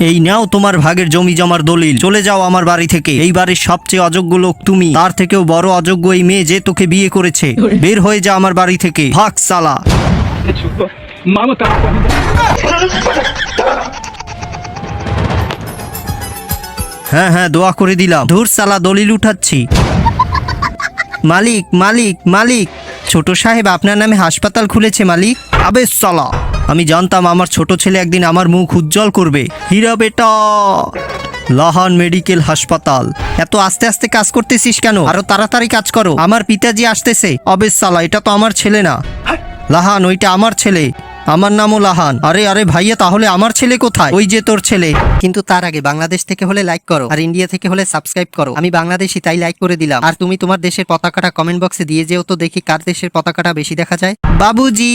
এই নাও তোমার ভাগের জমি জমার দলিল, চলে যাও আমার বাড়ি থেকে। এই বাড়ির সবচেয়ে অযোগ্য লোক তুমি, তার থেকেও বড় অযোগ্য এই মেয়ে যে তোকে বিয়ে করেছে। বের হয়ে যা আমার বাড়ি থেকে, ভাগ সালা। হ্যাঁ হ্যাঁ, দোয়া করে দিলাম। ধুর সালা, দলিল উঠাচ্ছি। মালিক মালিক মালিক, ছোট সাহেব আপনার নামে হাসপাতাল খুলেছে মালিক। আবে সালা, আমি জানতাম আমার ছোট ছেলে একদিন আমার মুখ উজ্জ্বল করবে। হীরা বেটা, লাহান মেডিকেল হাসপাতাল। এত আস্তে আস্তে কাজ করতেছিস কেন? আরো তাড়াতাড়ি কাজ করো, আমার পিতাজি আসতেছে। আবে সালা, এটা তো আমার ছেলে না। লাহান, ওইটা আমার ছেলে, আমার নামও লাহান। আরে আরে ভাইয়া, তাহলে আমার ছেলে কোথায়? ওই যে তোর ছেলে। কিন্তু তার আগে বাংলাদেশ থেকে হলে লাইক করো, আর ইন্ডিয়া থেকে হলে সাবস্ক্রাইব করো। আমি বাংলাদেশি, তাই লাইক করে দিলাম। আর তুমি তোমার দেশের পতাকাটা কমেন্ট বক্সে দিয়ে যেও তো, দেখি কার দেশের পতাকাটা বেশি দেখা যায়। বাবুজি।